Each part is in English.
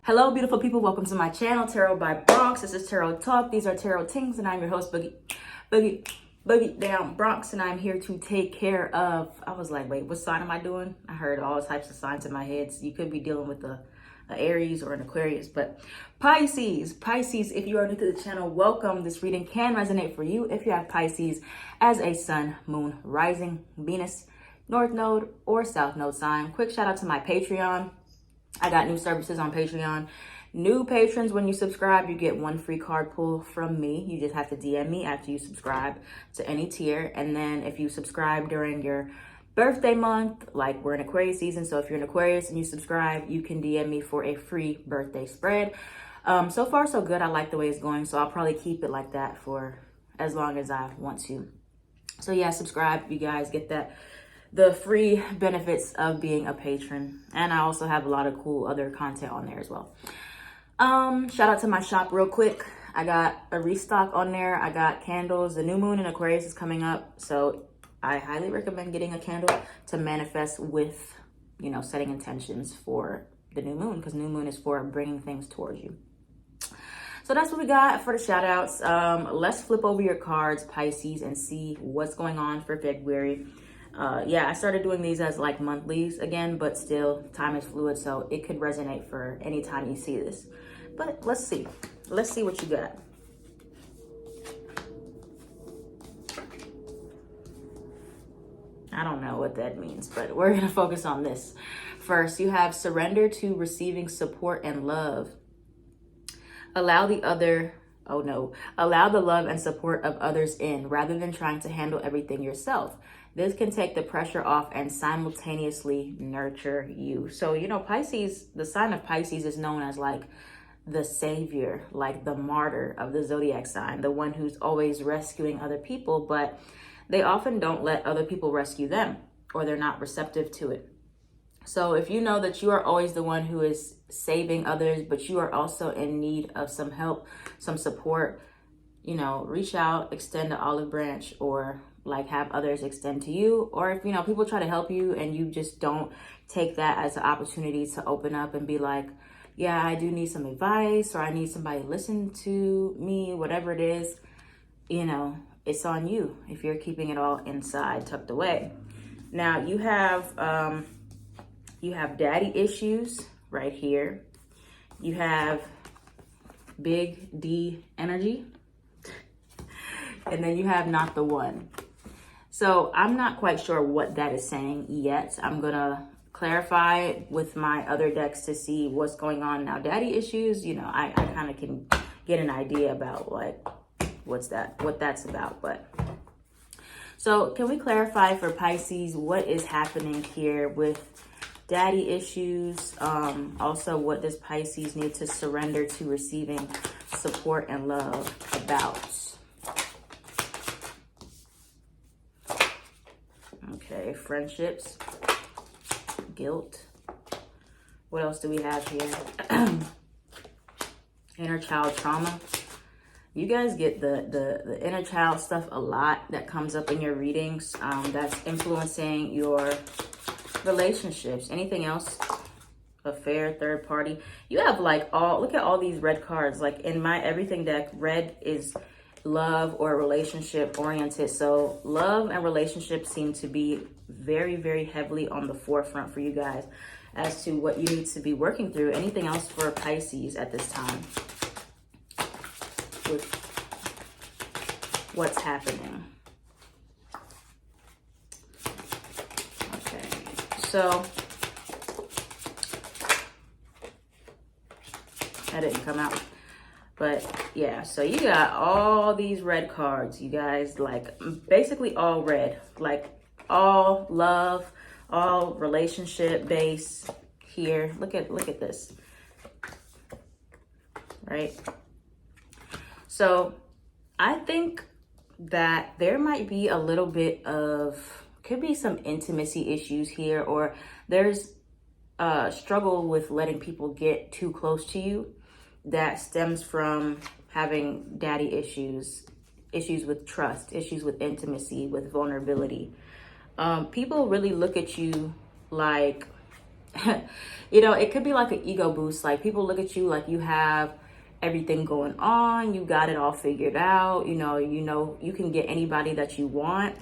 Hello, beautiful people. Welcome to my channel, Tarot by Bronx. This is Tarot Talk. These are Tarot Tings, and I'm your host, Boogie Down Bronx, and I'm here to take care of, I was like, wait, what sign am I doing? I heard all types of signs in my head. So you could be dealing with a Aries or an Aquarius, but Pisces, if you are new to the channel, welcome. This reading can resonate for you if you have Pisces as a sun, moon, rising, Venus, North Node, or South Node sign. Quick shout out to my Patreon. I got new services on Patreon. New patrons, when you subscribe, you get one free card pull from me. You just have to DM me after you subscribe to any tier. And then if you subscribe during your birthday month, like we're in Aquarius season, so if you're an Aquarius and you subscribe, you can DM me for a free birthday spread. So far, so good. I like the way it's going, so I'll probably keep it like that for as long as I want to. So yeah, subscribe. You guys get the free benefits of being a patron, and I also have a lot of cool other content on there as well. Shout out to my shop real quick. I got a restock on there. I got candles. The new moon in Aquarius is coming up, so I highly recommend getting a candle to manifest with, you know, setting intentions for the new moon, because new moon is for bringing things towards you. So that's what we got for the shout outs. Let's flip over your cards, Pisces, and see what's going on for February. Yeah, I started doing these as like monthlies again, but still time is fluid, so it could resonate for any time you see this. But let's see what you got. I don't know what that means, but we're gonna focus on this. First, you have surrender to receiving support and love. Allow the love and support of others in, rather than trying to handle everything yourself. This can take the pressure off and simultaneously nurture you. So, you know, Pisces, the sign of Pisces is known as like the savior, like the martyr of the zodiac sign, the one who's always rescuing other people, but they often don't let other people rescue them, or they're not receptive to it. So if you know that you are always the one who is saving others, but you are also in need of some help, some support, you know, reach out, extend the olive branch, or like have others extend to you. Or if, you know, people try to help you and you just don't take that as an opportunity to open up and be like, yeah, I do need some advice, or I need somebody to listen to me, whatever it is, you know, it's on you if you're keeping it all inside, tucked away. Now you have daddy issues right here. You have big D energy. And then you have not the one. So I'm not quite sure what that is saying yet. I'm gonna clarify with my other decks to see what's going on. Now, daddy issues, you know, I kind of can get an idea about like what that's about. But so can we clarify for Pisces what is happening here with daddy issues? Also, what does Pisces need to surrender to receiving support and love about? Okay, friendships, guilt. What else do we have here? Inner child trauma. You guys get the inner child stuff a lot that comes up in your readings. That's influencing your relationships. Anything else? Affair, third party. You have like look at all these red cards. Like in my everything deck, red is love or relationship oriented. So love and relationships seem to be very, very heavily on the forefront for you guys as to what you need to be working through. Anything else for Pisces at this time with what's happening? Okay, so that didn't come out. But yeah, so you got all these red cards, you guys, like basically all red, like all love, all relationship base here. Look at this, right? So I think that there might be a little bit of, could be some intimacy issues here, or there's a struggle with letting people get too close to you. That stems from having daddy issues with trust, issues with intimacy, with vulnerability. People really look at you like You know, it could be like an ego boost. Like people look at you like you have everything going on, you got it all figured out, you know, you can get anybody that you want.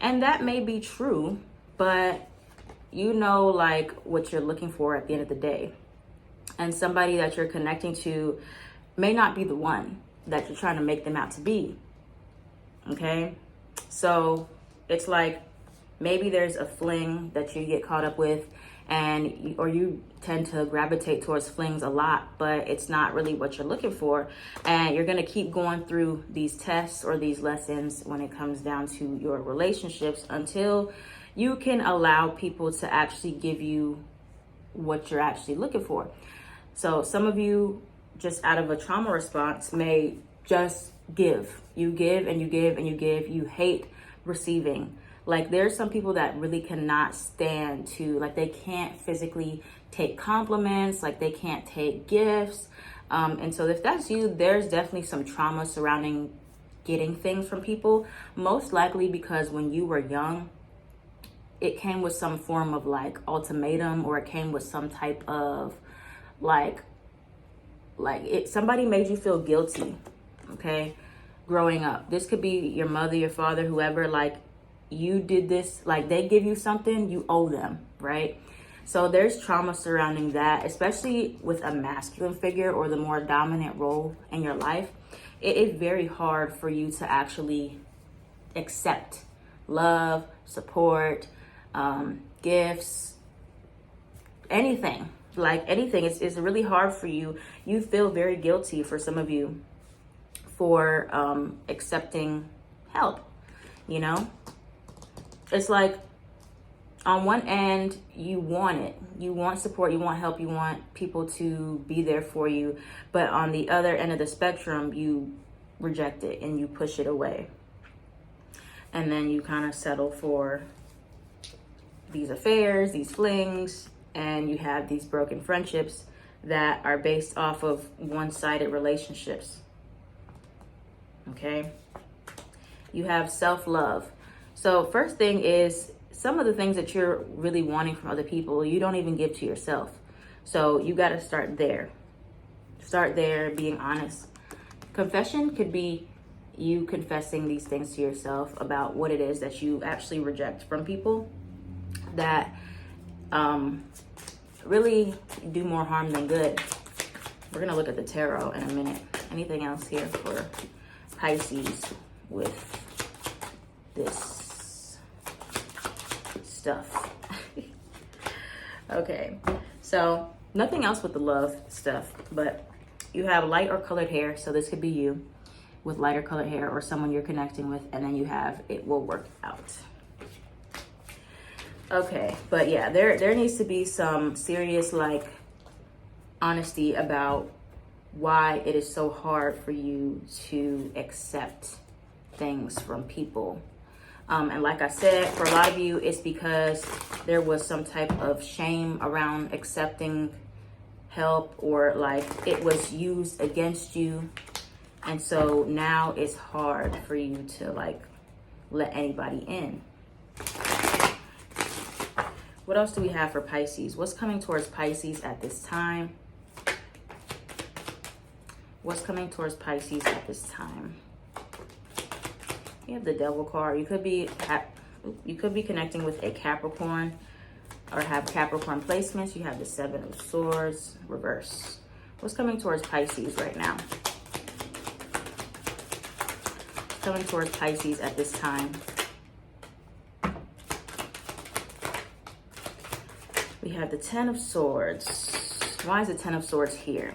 And that may be true, but you know, like what you're looking for at the end of the day. And somebody that you're connecting to may not be the one that you're trying to make them out to be. Okay? So it's like maybe there's a fling that you get caught up with, or you tend to gravitate towards flings a lot, but it's not really what you're looking for. And you're going to keep going through these tests or these lessons when it comes down to your relationships until you can allow people to actually give you what you're actually looking for. So some of you, just out of a trauma response, may just give. You give and you give and you give. You hate receiving. Like there's some people that really cannot stand to, like they can't physically take compliments, like they can't take gifts. And so if that's you, there's definitely some trauma surrounding getting things from people. Most likely because when you were young, it came with some form of like ultimatum, or it came with some type of somebody made you feel guilty, okay? Growing up. This could be your mother, your father, whoever, like you did this, like they give you something, you owe them, right? So there's trauma surrounding that, especially with a masculine figure or the more dominant role in your life. It is very hard for you to actually accept love, support, gifts, anything. Like anything, it's really hard for you. You feel very guilty, for some of you, for accepting help, you know? It's like on one end, you want it. You want support, you want help, you want people to be there for you. But on the other end of the spectrum, you reject it and you push it away. And then you kind of settle for these affairs, these flings, and you have these broken friendships that are based off of one-sided relationships. Okay? You have self-love. So first thing is, some of the things that you're really wanting from other people, you don't even give to yourself. So you got to start there. Start there, being honest. Confession could be you confessing these things to yourself about what it is that you actually reject from people that really do more harm than good. We're going to look at the tarot in a minute. Anything else here for Pisces with this stuff? Okay, so nothing else with the love stuff, but you have light or colored hair. So this could be you with lighter colored hair or someone you're connecting with, and then you have it will work out. Okay, but yeah, there needs to be some serious like honesty about why it is so hard for you to accept things from people. And like I said, for a lot of you, it's because there was some type of shame around accepting help, or like it was used against you. And so now it's hard for you to like let anybody in. What else do we have for Pisces? What's coming towards Pisces at this time? What's coming towards Pisces at this time? You have the Devil card. You could be connecting with a Capricorn or have Capricorn placements. You have the Seven of Swords, reverse. What's coming towards Pisces right now? What's coming towards Pisces at this time? We have the Ten of Swords. Why is the Ten of Swords here?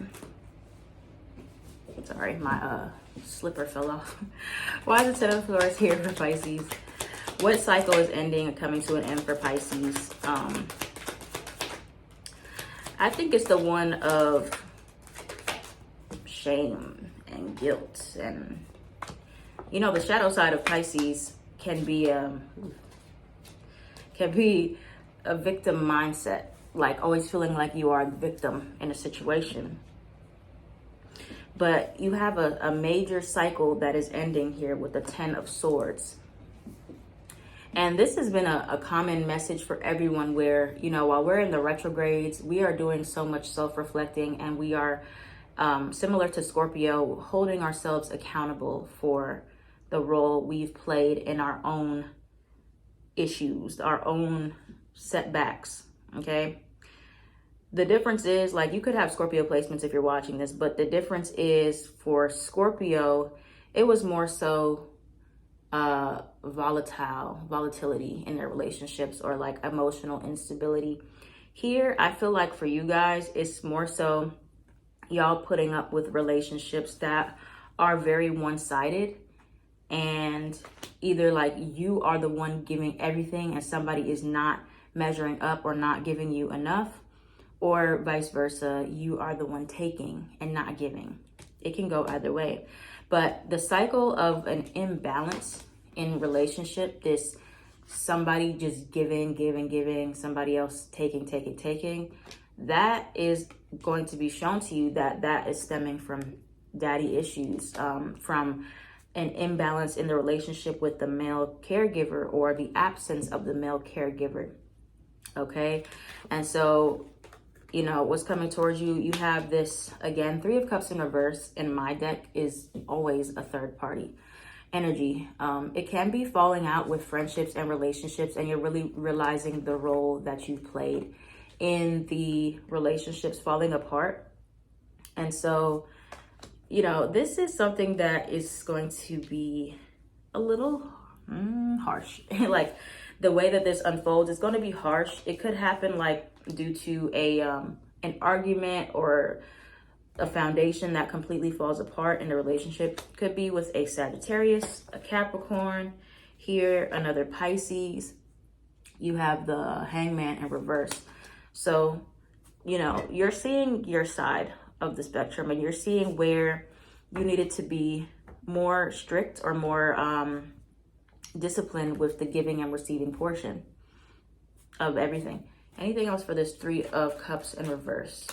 Sorry, my slipper fell off. Why is the Ten of Swords here for Pisces? What cycle is ending and coming to an end for Pisces? I think it's the one of shame and guilt. And, you know, the shadow side of Pisces can be a victim mindset, like always feeling like you are the victim in a situation. But you have a major cycle that is ending here with the Ten of Swords. And this has been a common message for everyone where, you know, while we're in the retrogrades, we are doing so much self-reflecting, and we are, similar to Scorpio, holding ourselves accountable for the role we've played in our own issues, our own setbacks, okay? The difference is, like, you could have Scorpio placements if you're watching this, but the difference is for Scorpio, it was more so volatility in their relationships, or like emotional instability. Here, I feel like for you guys, it's more so y'all putting up with relationships that are very one-sided, and either like you are the one giving everything and somebody is not measuring up or not giving you enough, or vice versa, you are the one taking and not giving. It can go either way. But the cycle of an imbalance in relationship, this somebody just giving, somebody else taking, that is going to be shown to you that is stemming from daddy issues, from an imbalance in the relationship with the male caregiver, or the absence of the male caregiver, okay? And so, you know, what's coming towards you, you have this, again, 3 of Cups in reverse in my deck is always a third party energy. It can be falling out with friendships and relationships, and you're really realizing the role that you've played in the relationships falling apart. And so, you know, this is something that is going to be a little harsh. Like, the way that this unfolds is going to be harsh. It could happen like due to an argument or a foundation that completely falls apart in the relationship. Could be with a Sagittarius, a Capricorn, here another Pisces. You have the Hangman in reverse. So, you know, you're seeing your side of the spectrum, and you're seeing where you needed to be more strict or more disciplined with the giving and receiving portion of everything. Anything else for this 3 of Cups in reverse?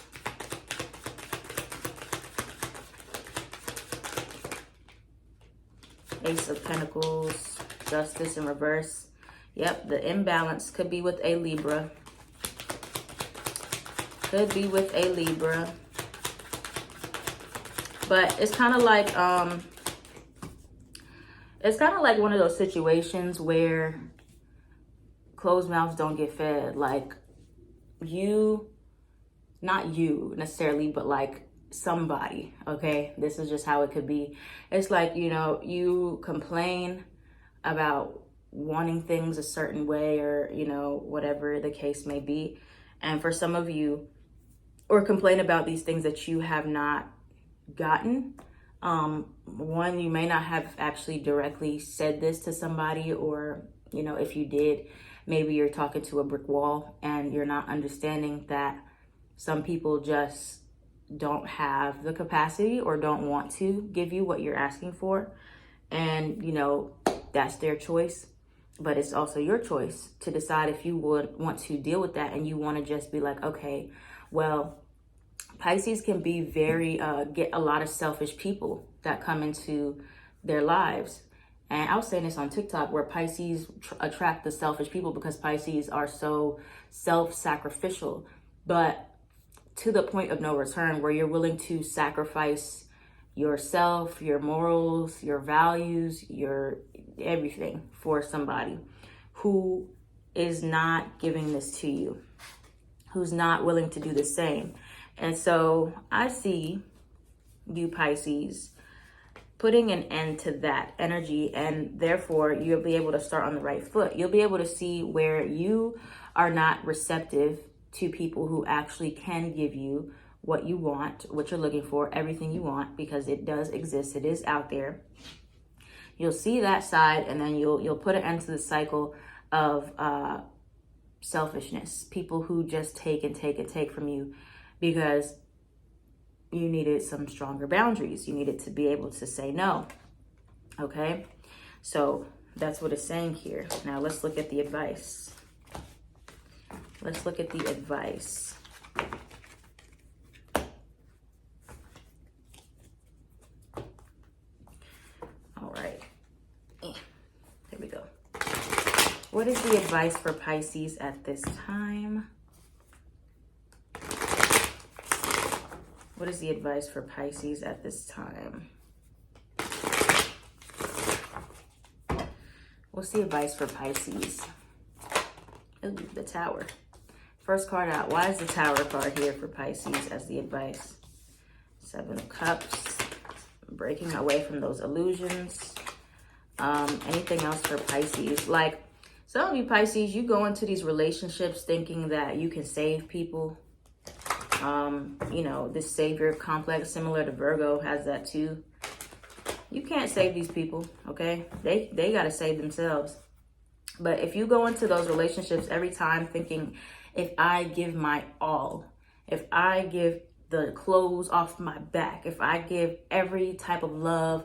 Ace of Pentacles, Justice in reverse. Yep, the imbalance could be with a Libra. Could be with a Libra. But it's kind of like one of those situations where closed mouths don't get fed. Like, not you necessarily, but like somebody, okay? This is just how it could be. It's like, you know, you complain about wanting things a certain way, or, you know, whatever the case may be. And for some of you, or complain about these things that you have not gotten. One, you may not have actually directly said this to somebody, or, you know, if you did, maybe you're talking to a brick wall and you're not understanding that some people just don't have the capacity or don't want to give you what you're asking for. And, you know, that's their choice, but it's also your choice to decide if you would want to deal with that, and you want to just be like, okay, well, Pisces can be very, get a lot of selfish people that come into their lives. And I was saying this on TikTok, where Pisces attract the selfish people because Pisces are so self-sacrificial, but to the point of no return, where you're willing to sacrifice yourself, your morals, your values, your everything for somebody who is not giving this to you, who's not willing to do the same. And so I see you, Pisces, putting an end to that energy, and therefore you'll be able to start on the right foot. You'll be able to see where you are not receptive to people who actually can give you what you want, what you're looking for, everything you want, because it does exist. It is out there. You'll see that side, and then you'll put an end to the cycle of selfishness. People who just take and take from you because you needed some stronger boundaries. You needed to be able to say no. Okay? So that's what it's saying here. Now let's look at the advice. Let's look at the advice. All right. Here we go. What is the advice for Pisces at this time? What is the advice for Pisces at this time? What's the advice for Pisces? Ooh, the Tower. First card out. Why is the Tower card here for Pisces as the advice? Seven of Cups. Breaking away from those illusions. Anything else for Pisces? Like, some of you Pisces, you go into these relationships thinking that you can save people. You know, this savior complex, similar to Virgo, has that too. You can't save these people, okay? They got to save themselves. But if you go into those relationships every time thinking, if I give my all, if I give the clothes off my back, if I give every type of love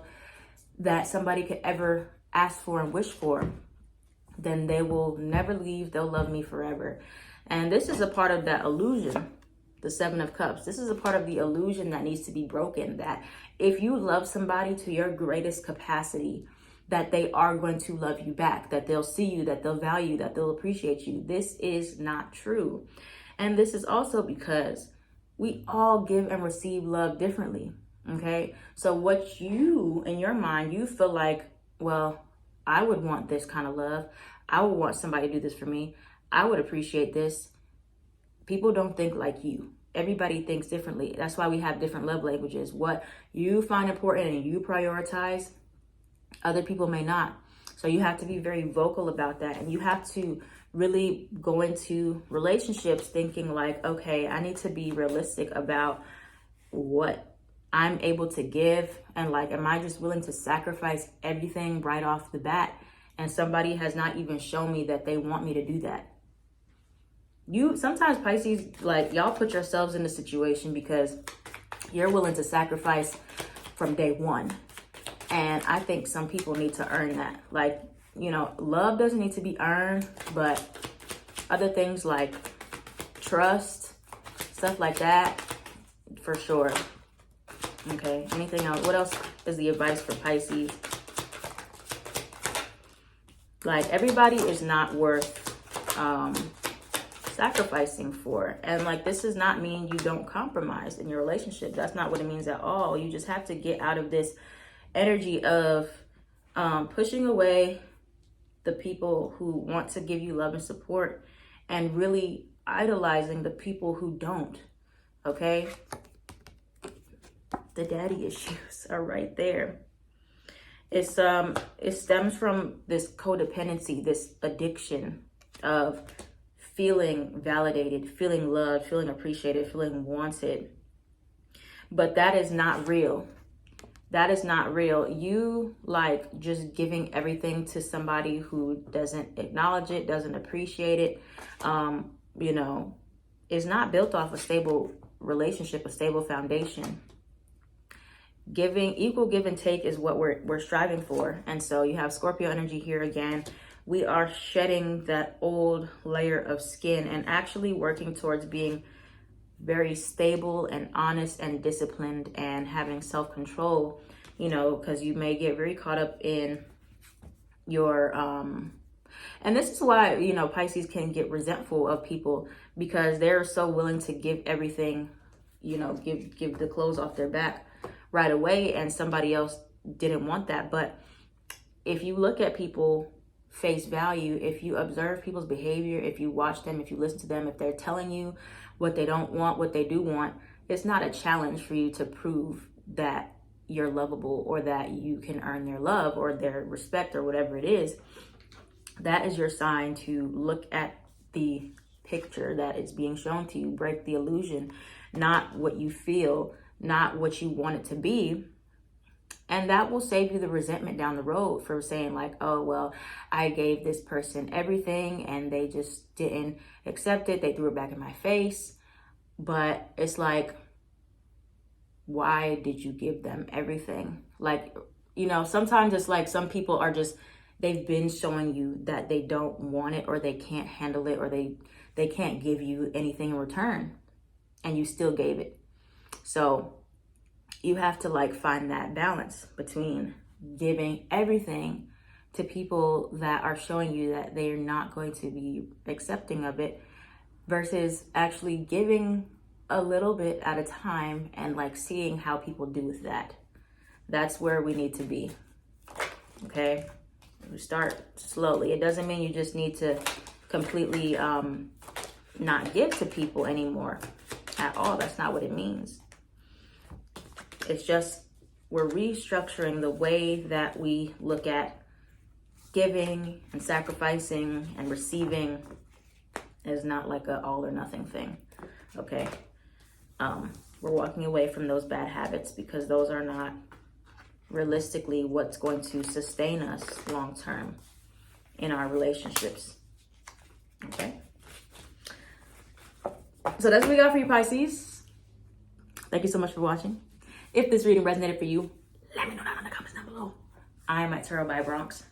that somebody could ever ask for and wish for, then they will never leave. They'll love me forever. And this is a part of that illusion, the Seven of Cups. This is a part of the illusion that needs to be broken, that if you love somebody to your greatest capacity, that they are going to love you back, that they'll see you, that they'll value you, that they'll appreciate you. This is not true. And this is also because we all give and receive love differently, okay? So what you, in your mind, you feel like, well, I would want this kind of love. I would want somebody to do this for me. I would appreciate this. People don't think like you. Everybody thinks differently. That's why we have different love languages. What you find important and you prioritize, other people may not. So you have to be very vocal about that. And you have to really go into relationships thinking like, okay, I need to be realistic about what I'm able to give. And like, am I just willing to sacrifice everything right off the bat? And somebody has not even shown me that they want me to do that. You sometimes Pisces, like, y'all put yourselves in a situation because you're willing to sacrifice from day one. And I think some people need to earn that. Like, you know, love doesn't need to be earned, but other things like trust, stuff like that, for sure. Okay, anything else? What else is the advice for Pisces? Like, everybody is not worth sacrificing for. And like, this does not mean you don't compromise in your relationship. That's not what it means at all. You just have to get out of this energy of pushing away the people who want to give you love and support and really idolizing the people who don't. Okay, the daddy issues are right there. It stems from this codependency, this addiction of feeling validated, feeling loved, feeling appreciated, feeling wanted. But that is not real. That is not real. You like just giving everything to somebody who doesn't acknowledge it, doesn't appreciate it, you know, is not built off a stable relationship, a stable foundation. Equal give and take is what we're striving for. And so you have Scorpio energy here again. We are shedding that old layer of skin and actually working towards being very stable and honest and disciplined and having self-control, you know, because you may get very caught up in your, and this is why, you know, Pisces can get resentful of people because they're so willing to give everything, you know, give the clothes off their back right away, and somebody else didn't want that. But if you look at people face value, if you observe people's behavior, if you watch them, if you listen to them, if they're telling you what they don't want, what they do want, it's not a challenge for you to prove that you're lovable or that you can earn their love or their respect or whatever it is. That is your sign to look at the picture that is being shown to you, break the illusion, not what you feel, not what you want it to be. And that will save you the resentment down the road for saying like, oh, well, I gave this person everything and they just didn't accept it. They threw it back in my face. But it's like, why did you give them everything? Like, you know, sometimes it's like some people are just, they've been showing you that they don't want it or they can't handle it or they can't give you anything in return, and you still gave it. So you have to like find that balance between giving everything to people that are showing you that they're not going to be accepting of it, versus actually giving a little bit at a time and like seeing how people do with that. That's where we need to be. Okay, we start slowly. It doesn't mean you just need to completely not give to people anymore at all. That's not what it means. It's just we're restructuring the way that we look at giving and sacrificing and receiving. Is not like a all or nothing thing. Okay, we're walking away from those bad habits because those are not realistically what's going to sustain us long term in our relationships. Okay, so that's what we got for you, Pisces. Thank you so much for watching. If this reading resonated for you, let me know down in the comments down below. I am at Tarot by Bronx.